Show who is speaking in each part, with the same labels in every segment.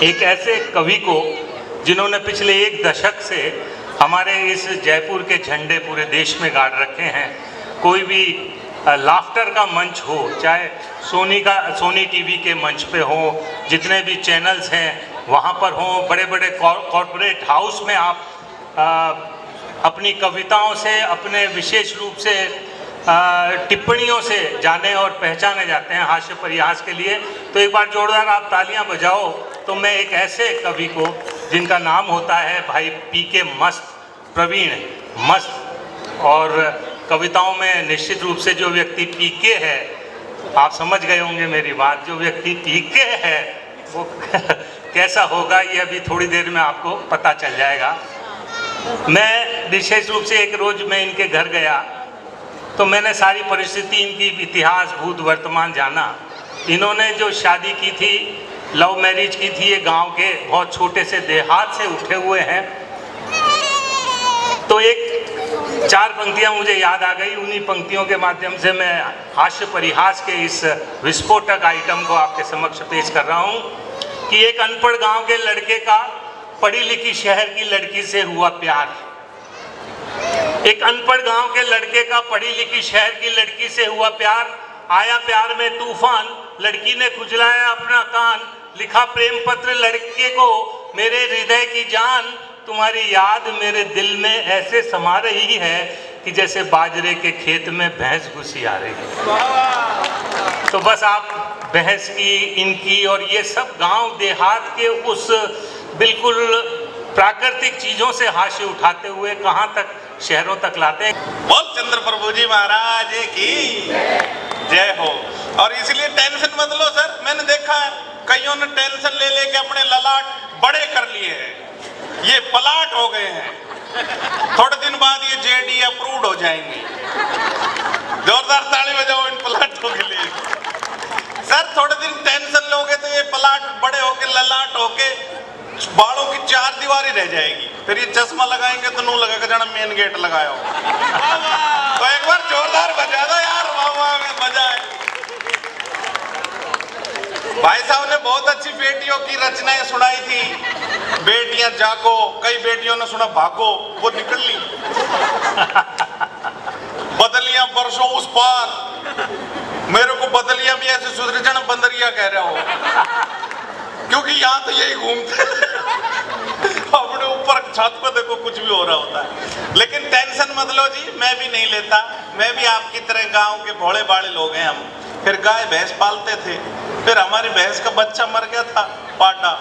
Speaker 1: एक ऐसे कवि को जिन्होंने पिछले एक दशक से हमारे इस जयपुर के झंडे पूरे देश में गाड़ रखे हैं। कोई भी लाफ्टर का मंच हो, चाहे सोनी टीवी के मंच पे हो, जितने भी चैनल्स हैं वहाँ पर हो, बड़े बड़े कॉरपोरेट हाउस में आप अपनी कविताओं से, अपने विशेष रूप से टिप्पणियों से जाने और पहचाने जाते हैं हास्य परिहास के लिए। तो एक बार जोरदार आप तालियां बजाओ। तो मैं एक ऐसे कवि को जिनका नाम होता है भाई पीके मस्त, प्रवीण मस्त, और कविताओं में निश्चित रूप से जो व्यक्ति पीके है, आप समझ गए होंगे मेरी बात, जो व्यक्ति पीके है वो कैसा होगा ये अभी थोड़ी देर में आपको पता चल जाएगा। मैं विशेष रूप से एक रोज मैं इनके घर गया तो मैंने सारी परिस्थिति, इनकी इतिहास, भूत वर्तमान जाना। इन्होंने जो शादी की थी, लव मैरिज की थी, ये गांव के बहुत छोटे से देहात से उठे हुए हैं। तो एक चार पंक्तियां मुझे याद आ गई, उन्हीं पंक्तियों के माध्यम से मैं हास्य परिहास के इस विस्फोटक आइटम को आपके समक्ष पेश कर रहा हूं कि एक अनपढ़ गांव के लड़के का पढ़ी लिखी शहर की लड़की से हुआ प्यार। एक अनपढ़ गांव के लड़के का पढ़ी लिखी शहर की लड़की से हुआ प्यार। आया प्यार में तूफान, लड़की ने खुजलाया अपना कान, लिखा प्रेम पत्र लड़के को, मेरे हृदय की जान, तुम्हारी याद मेरे दिल में ऐसे समा रही है कि जैसे बाजरे के खेत में भैंस घुसी आ रही है। तो बस आप भैंस की, इनकी और ये सब गांव देहात के उस बिल्कुल प्राकृतिक चीजों से हास्य उठाते हुए कहाँ तक शहरों तक लाते हैं।
Speaker 2: बोल चंद्र प्रभु जी महाराज की जय हो। और इसलिए टेंशन मत लो सर, मैंने देखा है कईयों ने टेंशन ले लेके अपने ललाट बड़े कर लिए हैं, ये पलाट हो गए हैं। थोड़े दिन बाद ये जेडी अप्रूव्ड हो जाएंगे। जोरदार ताली बजाओ इन पलाटों के लिए। सर थोड़े दिन टेंशन लोगे तो ये पलाट बड़े होके ललाट होके बालों की चार दीवारी रह जाएगी। फिर ये चश्मा लगाएंगे तो नू लगेगा जाना मेन गेट लगाया हो। तो एक बार जोरदार बजा दो यार, वाह में मजा है। भाई साहब ने बहुत अच्छी बेटियों की रचनाएं सुनाई थी। बेटियां जागो, कई बेटियों ने सुना भागो, वो निकल ली। बदलियां बरसों उस पार, मेरे को बदलियां भी ऐसे सुधरजन बंदरिया कह रहा हो, क्योंकि यहाँ तो यही घूमते अपने ऊपर छत पे देखो कुछ भी हो रहा होता है। लेकिन टेंशन मत लो जी, मैं भी नहीं लेता। मैं भी आपकी तरह गांव के भोले भाले लोग हैं हम। फिर गाय भैंस पालते थे, फिर हमारी भैंस का बच्चा मर गया था, पाटा।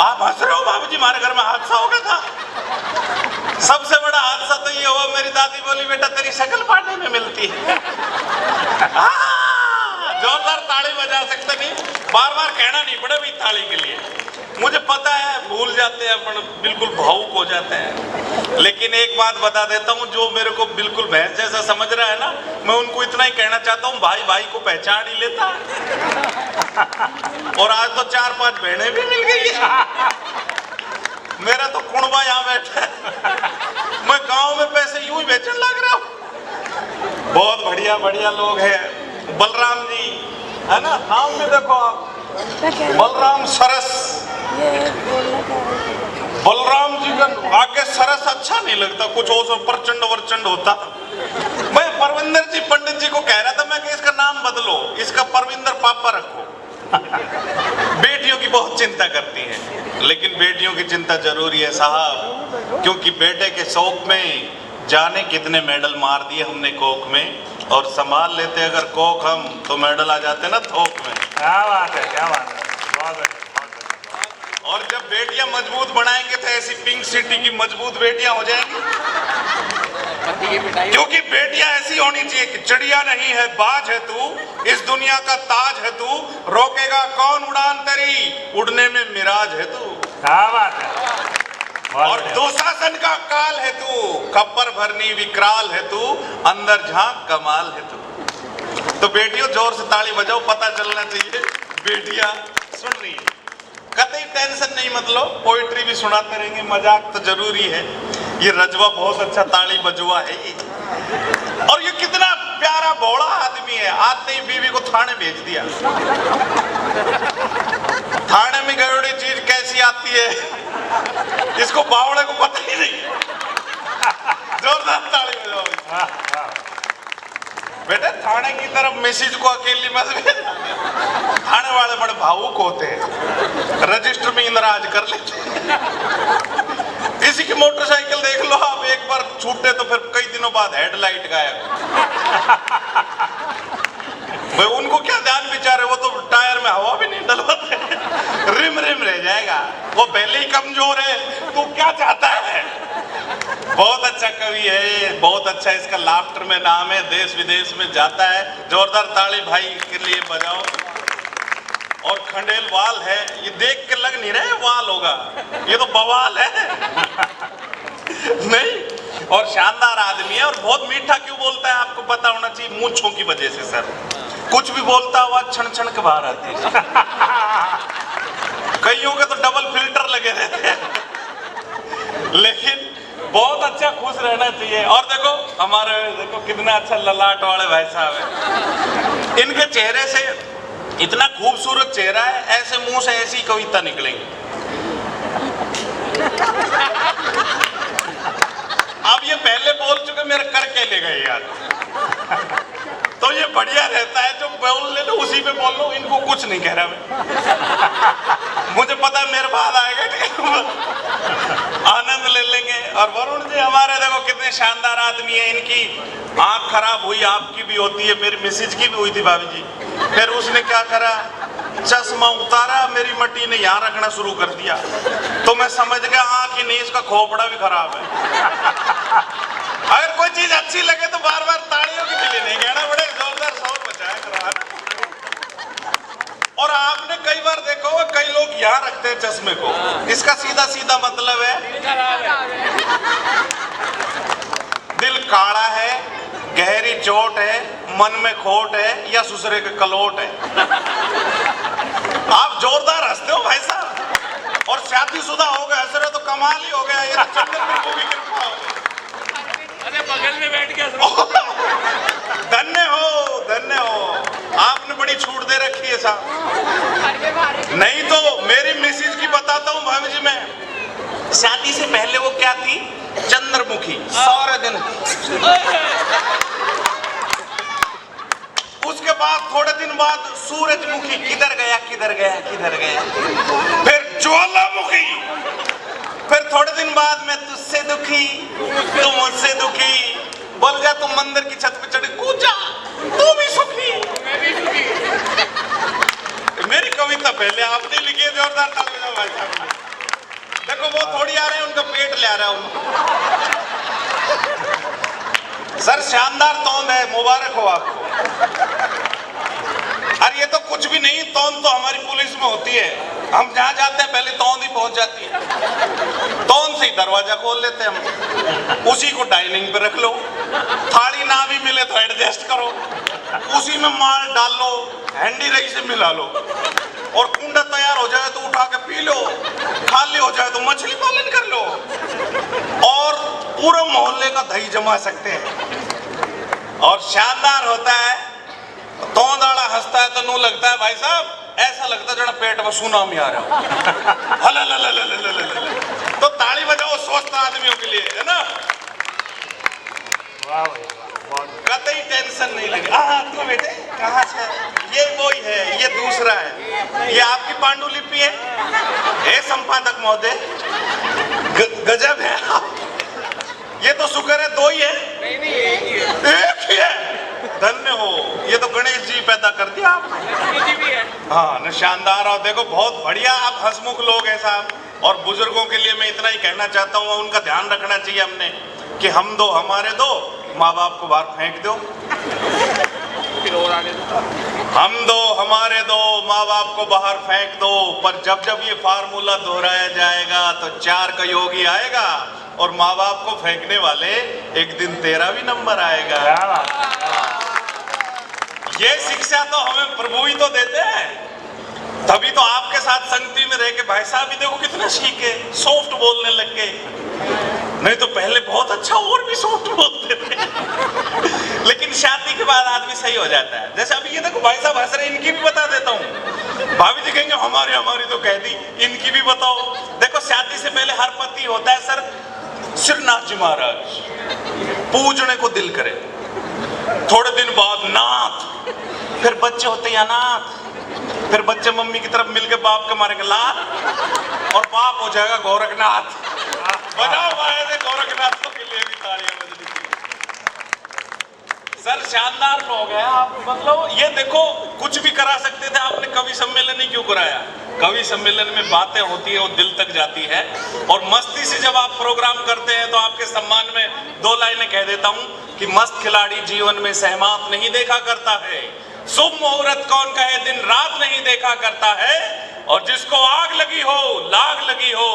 Speaker 2: आप हंस रहे हो बाबूजी, हमारे घर में हादसा हो गया था। सबसे बड़ा हादसा तो ये हुआ, मेरी दादी बोली बेटा तेरी शक्ल पाटे में मिलती है। जोरदार ताली बजा सकते नहीं, बार बार कहना नहीं पड़े भाई ताली के लिए। मुझे पता है भूल जाते हैं अपन, बिल्कुल भावुक हो जाते हैं। लेकिन एक बात बता देता हूँ, जो मेरे को बिल्कुल भैंस जैसा समझ रहा है ना, मैं उनको इतना ही कहना चाहता हूँ, भाई भाई को पहचान ही लेता और आज तो 4-5 बहनें भी मिल गई है। मेरा तो कुणबा यहाँ बैठा है। मैं गाँव में पैसे यूं ही बेचने लग रहा हूँ। बहुत बढ़िया बढ़िया लोग हैं। बलराम जी है ना, नाम में देखो आप, बलराम सरस। बलराम जी का आगे सरस अच्छा नहीं लगता, कुछ और प्रचंड वर्चंड होता। मैं परविंदर जी पंडित जी को कह रहा था, मैं कि इसका नाम बदलो, इसका परविंदर पापा रखो। बेटियों की बहुत चिंता करती हैं, लेकिन बेटियों की चिंता जरूरी है साहब, क्योंकि बेटे के शौक में जाने कितने मेडल मार दिए हमने कोक में, और संभाल लेते अगर कोक हम तो मेडल आ जाते ना थोक में।
Speaker 1: क्या बात है, क्या बात है, बहुत बढ़िया।
Speaker 2: और जब बेटियां मजबूत बनाएंगे तो ऐसी पिंक सिटी की मजबूत बेटियां हो जाएंगी। क्योंकि बेटियां ऐसी होनी चाहिए कि चिड़िया नहीं है बाज है तू, इस दुनिया का ताज है तू, रोकेगा कौन उड़ान तेरी, उड़ने में मिराज है तू।
Speaker 1: क्या बात है।
Speaker 2: और दुशासन का काल है तू, खप्पर भरनी विकराल है तू, अंदर झांक कमाल है तू। तो बेटियों जोर से ताली बजाओ, पता चलना चाहिए बेटियां सुन रही है। कतई टेंशन नहीं मत लो, पोइट्री भी सुनाते रहेंगे, मजाक तो जरूरी है। ये रजवा बहुत अच्छा ताली बजुआ है ये। और ये कितना प्यारा भोला आदमी है, आते ही बीवी को थाने भेज दिया। थाने में गई हुई चीज कैसी आती है इसको बावड़े को पता ही नहीं। जोरदार ताली बजाओ। बेटे थाने की तरफ मैसेज को अकेली मत भेजना। थाने वाले बड़े भावुक होते हैं, रजिस्टर में इंदराज कर लेते हैं। किसी की मोटरसाइकिल देख लो आप, एक बार छूटे तो फिर कई दिनों बाद हेडलाइट गायब। भाई उनको क्या ध्यान बेचारे, वो तो टायर में हवा भी नहीं डलवाते, रिम रिम रह जाएगा। वो पहले ही कमजोर है, तू क्या चाहता है। बहुत अच्छा कवि है, बहुत अच्छा इसका लाफ्टर में नाम है, देश विदेश में जाता है। जोरदार ताली भाई के लिए बजाओ। और खंडेल वाल है, ये देख के लग नहीं रहा है वाल होगा, ये तो बवाल है। नहीं, और शानदार आदमी है और बहुत मीठा क्यों बोलता है आपको पता होना चाहिए, मूंछों की वजह से सर। कुछ भी बोलता हुआ क्षण क्षण के बाहर आती है। कईयों के तो डबल फिल्टर लगे रहते हैं, लेकिन बहुत अच्छा खुश रहना चाहिए। और देखो हमारे, देखो कितना अच्छा ललाट वाले भाई साहब है। इनके चेहरे से इतना खूबसूरत चेहरा है, ऐसे मुंह से ऐसी कविता निकलेंगी। अब ये पहले बोल चुके, मेरे करके ले गए यार। तो ये बढ़िया रहता है, जो बोल ले लो उसी पे बोल लो, इनको कुछ नहीं कह रहा मैं। मुझे पता है मेरे बाद आएगा, आनंद ले लेंगे। और वरुण जी हमारे देखो कितने शानदार आदमी है। इनकी आंख खराब हुई, आपकी भी होती है, मेरी मिसेज की भी हुई थी भाभी जी। फिर उसने क्या करा, चश्मा उतारा, मेरी मट्टी ने यहाँ रखना शुरू कर दिया। तो मैं समझ गया हाँ कि नहीं, इसका खोपड़ा भी खराब है। अगर कोई चीज अच्छी लगे तो बार बार तालियों की मिली नहीं, कहना बड़े जोरदार शोर मचाया करवाना। और आपने कई बार देखा होगा, कई लोग यहाँ रखते हैं चश्मे को, इसका सीधा सीधा मतलब है दिल काड़ा है, गहरी चोट है, मन में खोट है, या ससुरे के कलोट है। आप जोरदार हंसते हो भाई साहब, और शादीशुदा हो गए हंस रहे तो कमाल ही हो गया। ये तो चंदन बिल्कुल की कृपा हो।
Speaker 3: अरे बगल में बैठ के
Speaker 2: धन्य हो, धन्य हो, आपने बड़ी छूट दे रखी है साहब। नहीं तो मेरी मिसेज की बताता हूँ भाभी जी, मैं शादी से पहले वो क्या थी, चंद्रमुखी सारे दिन। उसके बाद थोड़े दिन बाद सूरजमुखी, किधर गया किधर गया किधर गया। फिर ज्वालामुखी, फिर थोड़े दिन बाद मैं तुझसे दुखी, तू मुझसे दुखी। बोल जा तुम मंदिर की छत पे चढ़े कूदा, तू भी सुखी। मेरी कविता पहले आपने लिखी है, जोरदार ताली बजाओ भाई साहब। देखो वो थोड़ी आ रहे हैं, उनका पेट ले आ रहा है उनको। सर शानदार तौंद है, मुबारक हो आपको। अरे ये तो कुछ भी नहीं, तौंद तो हमारी पुलिस में होती है। हम जहाँ जाते हैं पहले तौंद ही पहुंच जाती है। तौंद से ही दरवाजा खोल लेते हैं हम, उसी को डाइनिंग पे रख लो। थाली ना भी मिले तो एडजस्ट करो, उसी में माल डाल लो, हैंडी रही से मिला लो। और कुंडा तैयार हो जाए तो उठा के पी लो, खाली हो जाए तो मछली पालन कर लो, और पूरे मोहल्ले का दही जमा सकते हैं। और शानदार होता है, तौंदाड़ा हंसता है तो नू लगता है भाई साहब, ऐसा लगता है जरा पेट में सुनामी आ रहा हो। तो ताली बजाओ स्वस्थ आदमियों के लिए, है ना।
Speaker 1: वाह भाई वाह,
Speaker 2: कतई टेंशन नहीं लगे। हाँ तो बेटे कहाँ से, ये वही है, ये दूसरा है, ये आपकी पांडुलिपि है। हे संपादक महोदय, गजब है आप। ये तो शुक्र है दो ही है, एक ही है। धन्य हो, ये तो गणेश जी पैदा कर दिया आपने। हाँ न, शानदार। और देखो बहुत बढ़िया, आप हंसमुख लोग हैं साहब। और बुजुर्गों के लिए मैं इतना ही कहना चाहता हूँ, उनका ध्यान रखना चाहिए हमने, कि हम दो हमारे दो, माँ बाप को बाहर फेंक दो। हम दो हमारे दो, माँ बाप को बाहर फेंक दो। पर जब जब ये फार्मूला दोहराया जाएगा तो 4 का योगी आएगा, और माँ बाप को फेंकने वाले एक दिन तेरा भी नंबर आएगा। ये शिक्षा तो हमें प्रभु ही तो देते हैं। तभी तो आपके साथ संगति में रह के भाई साहब भी देखो कितना सीखे, सॉफ्ट बोलने लग गए। नहीं तो पहले बहुत अच्छा और भी सॉफ्ट बोलते थे। लेकिन शादी के बाद आदमी सही हो जाता है। जैसे अभी ये देखो भाई साहब हंस रहे, इनकी भी बता देता हूँ। भाभी जी कहेंगे हमारी तो कह दी, इनकी भी बताओ। देखो शादी से पहले हर पति होता है सर श्रीनाथ जी महाराज, पूजने को दिल करे। थोड़े दिन बाद नाथ, फिर बच्चे होते हैं अनाथ, फिर बच्चे मम्मी की तरफ मिलके बाप के मारेंगे लात, और बाप हो जाएगा गोरखनाथ। बजाओ भाई से गोरखनाथों के लिए भी तालियां बजनी सर। शानदार लोग हैं आप, मतलब ये देखो कुछ भी करा सकते थे, आपने कवि सम्मेलन ही क्यों कराया? कवि सम्मेलन में बातें होती है वो दिल तक जाती है, और मस्ती से जब आप प्रोग्राम करते हैं तो आपके सम्मान में 2 लाइनें कह देता हूं कि मस्त खिलाड़ी जीवन में सहमात नहीं देखा करता है, शुभ मुहूर्त कौन कहे दिन रात नहीं देखा करता है, और जिसको आग लगी हो लाग लगी हो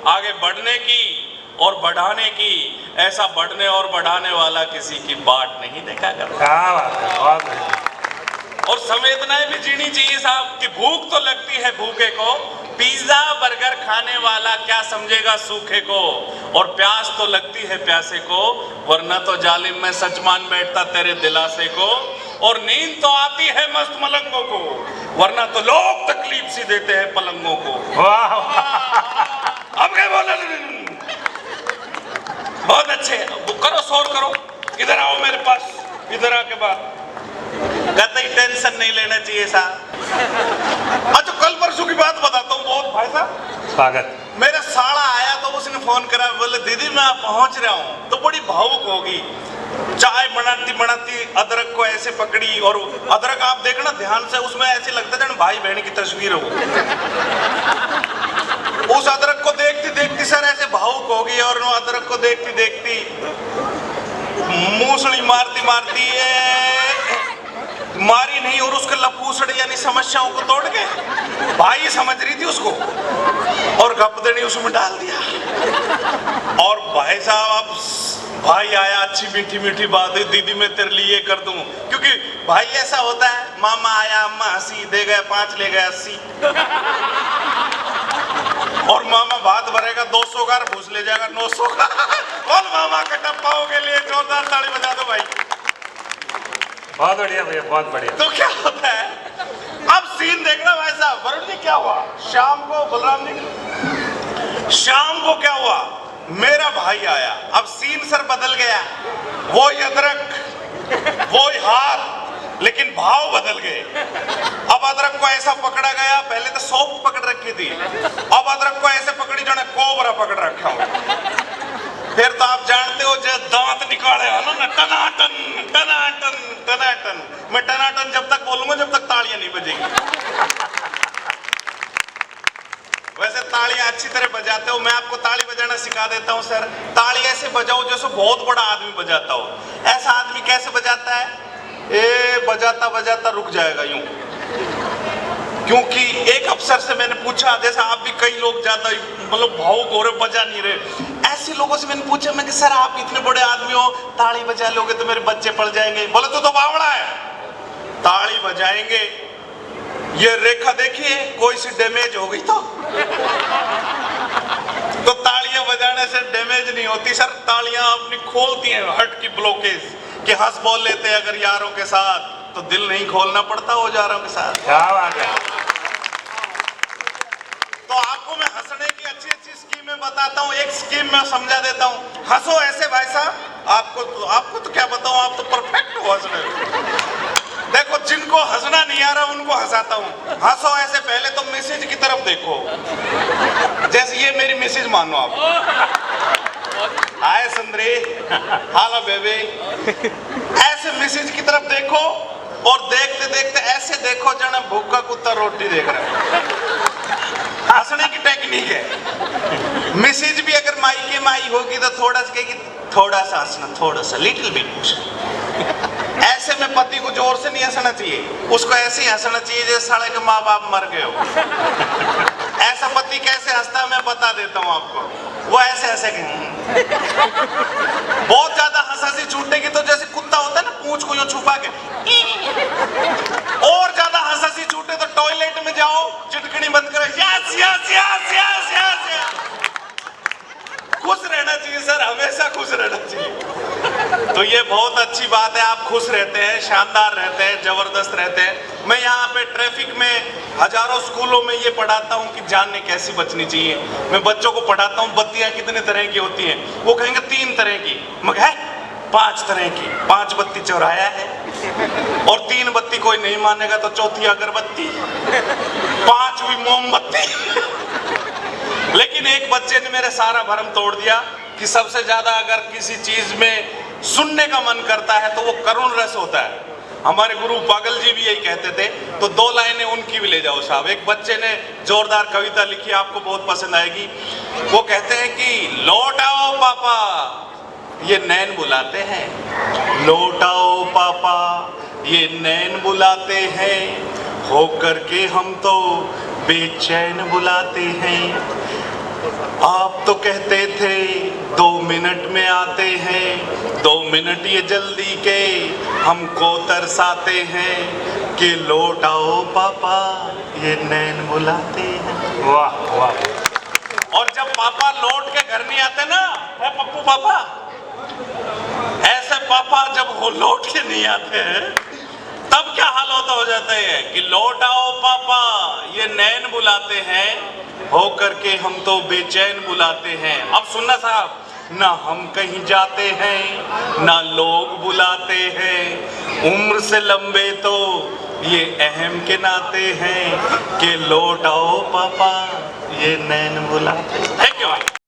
Speaker 2: आगे बढ़ने की और बढ़ाने की, ऐसा बढ़ने और बढ़ाने वाला किसी की बाट नहीं देखा करता।
Speaker 1: क्या बात है, बहुत है।
Speaker 2: और संवेदनाएं भी जीनी चाहिए साहब कि भूख तो लगती है भूखे को, पिज्जा बर्गर खाने वाला क्या समझेगा सूखे को, और प्यास तो लगती है प्यासे को, वरना तो जालिम में सच मान बैठता तेरे दिलासे को, और नींद तो आती है मस्त मलंगों को, वरना तो लोग तकलीफ सी देते हैं पलंगों को।
Speaker 1: वाह
Speaker 2: अब क्या बोला? बहुत अच्छे, करो शोर करो, इधर आओ मेरे पास, इधर आके बात। कतई टेंशन नहीं लेना चाहिए साहब। अच्छा कल परसों की बात बताता हूँ, बहुत भाई साहब
Speaker 1: स्वागत।
Speaker 2: मेरा साला आया तो उसने फोन करा, बोले दीदी मैं पहुंच रहा हूँ, तो बड़ी भावुक होगी। चाय बनाती बनाती अदरक को ऐसे पकड़ी, और अदरक आप देखना ध्यान से, उसमें ऐसे लगता है भाई बहन की तस्वीर हो। उस अदरक को देखती देखती सर ऐसे भावुक होगी, और वो अदरक को देखती देखती मूसड़ी मारती मारती मारी नहीं, और उसके लपूसड़े यानी समस्याओं को तोड़ के भाई समझ रही थी उसको, और गपदड़ी उसमें डाल दिया। और भाई साहब अब भाई आया, अच्छी मीठी मीठी बात है, दीदी मैं तेरे लिए कर दूं, क्योंकि भाई ऐसा होता है, मामा आया अम्मा हंसी, दे गए 5 ले गए 80, और मामा भात भरेगा 200 का, भूस ले जाएगा 900 का। बोल मामा का टप्पाओं के लिए जोरदार ताली बजा दो भाई।
Speaker 1: बहुत बढ़िया भैया, बहुत बढ़िया।
Speaker 2: तो क्या होता है अब सीन देखना भाई साहब। वरुण जी क्या हुआ शाम को, बलराम जी शाम को क्या हुआ, मेरा भाई आया। अब सीन सर बदल गया, वो अदरक वो हाथ, लेकिन भाव बदल गए। अब अदरक को ऐसा पकड़ा गया, पहले तो सॉफ्ट पकड़ रखी थी, अब अदरक को ऐसे पकड़ी जो कोबरा पकड़ रखा हो। फिर तो आप जानते हो जो दांत निकाले हो ना, टनाटन टनाटन टनाटन। मैं टनाटन जब तक बोलूंगा जब तक तालियां नहीं बजेगी। वैसे तालियां अच्छी तरह बजाते हो, मैं आपको ताली बजाना सिखा देता हूं सर। ताली ऐसे बजाओ जैसे बहुत बड़ा आदमी बजाता हो। ऐसा आदमी कैसे बजाता है, ए बजाता बजाता रुक जाएगा यूं। क्योंकि एक अफसर से मैंने पूछा, जैसा आप भी कई लोग ज्यादा मतलब भावुक हो रहे, बजा नहीं रहे, ऐसे लोगों से मैंने पूछा, मैं कि सर आप इतने बड़े आदमी हो, ताली बजा लोगे तो मेरे बच्चे पड़ जाएंगे। बोले तू तो बावड़ा है, ताली बजाएंगे, ये रेखा देखिए कोई सी डैमेज हो गई तो तालियां बजाने से डैमेज नहीं होती सर। तालियां अपनी खोलती हैं हर्ट की ब्लॉकेज, कि हंस बोल लेते हैं अगर यारों के साथ, तो दिल नहीं खोलना पड़ता हो यारों के साथ।
Speaker 1: क्या बात है।
Speaker 2: तो आपको मैं हंसने की अच्छी अच्छी स्कीमें बताता हूँ, एक स्कीम में समझा देता हूँ। हंसो ऐसे भाई साहब, आपको तो क्या बताऊँ, आप तो परफेक्ट हो हंसने में। देखो जिनको हंसना नहीं आ रहा उनको हंसाता हूँ। हंसो ऐसे, पहले तो मैसेज की तरफ देखो, जैसे ये मेरी मैसेज मानो आप, हाय सुंदरी, हालो बेबी, ऐसे मैसेज की तरफ देखो, और देखते देखते ऐसे देखो जाना भूखा कुत्ता रोटी देख रहा है। हंसने की टेक्निक है। मैसेज भी अगर माई के माई होगी तो थोड़ा सा कहेगी, थोड़ा सा हंसना, थोड़ा सा लिटिल बिट। ऐसे में पति को जोर से नहीं हंसना चाहिए, उसको ऐसे ही हंसना चाहिए जैसे साले के माँ बाप मर गए हो। ऐसा पति कैसे हंसता है मैं बता देता हूँ आपको। वो ऐसे ऐसे बहुत ज्यादा हंसी छूटेगी तो जैसे कुत्ता होता है ना, पूंछ को यूं छुपा के, और ज्यादा हंसी छूटे तो टॉयलेट में जाओ, yes yes yes yes yes. खुश रहना चाहिए सर, हमेशा खुश रहना चाहिए। तो ये बहुत अच्छी बात है, आप खुश रहते हैं, शानदार रहते हैं, जबरदस्त रहते हैं। मैं यहाँ पे ट्रैफिक में हजारों स्कूलों में ये पढ़ाता हूँ कि जान कैसी बचनी चाहिए। मैं बच्चों को पढ़ाता हूँ बत्तियाँ कितने तरह की होती हैं, वो कहेंगे 3 तरह की, मगर है 5 तरह की। 5 बत्ती चौराया है, और 3 बत्ती कोई नहीं मानेगा तो चौथी अगरबत्ती, 5वीं मोमबत्ती। लेकिन एक बच्चे ने मेरे सारा भरम तोड़ दिया कि सबसे ज्यादा अगर किसी चीज में सुनने का मन करता है तो वो करुण रस होता है। हमारे गुरु पागल जी भी यही कहते थे। तो 2 लाइनें उनकी भी ले जाओ साहब। एक बच्चे ने जोरदार कविता लिखी, आपको बहुत पसंद आएगी। वो कहते हैं कि लौट आओ पापा ये नैन बुलाते हैं, लौट आओ पापा ये नैन बुलाते हैं, हो करके हम तो बेचैन बुलाते हैं। आप तो कहते थे 2 मिनट में आते हैं, 2 मिनट ये जल्दी के हमको तरसाते हैं, कि लौट आओ पापा ये नैन बुलाते हैं।
Speaker 1: वाह वाह।
Speaker 2: और जब पापा लौट के घर नहीं आते ना, है पप्पू पापा, ऐसे पापा जब वो लौट के नहीं आते हैं तब क्या हाल होता हो जाता है कि लौट आओ पापा ये नैन बुलाते हैं, हो करके हम तो बेचैन बुलाते हैं। अब सुनना साहब, ना हम कहीं जाते हैं ना लोग बुलाते हैं, उम्र से लंबे तो ये अहम के नाते हैं, कि लौट आओ पापा ये नैन बुलाते हैं। Thank you.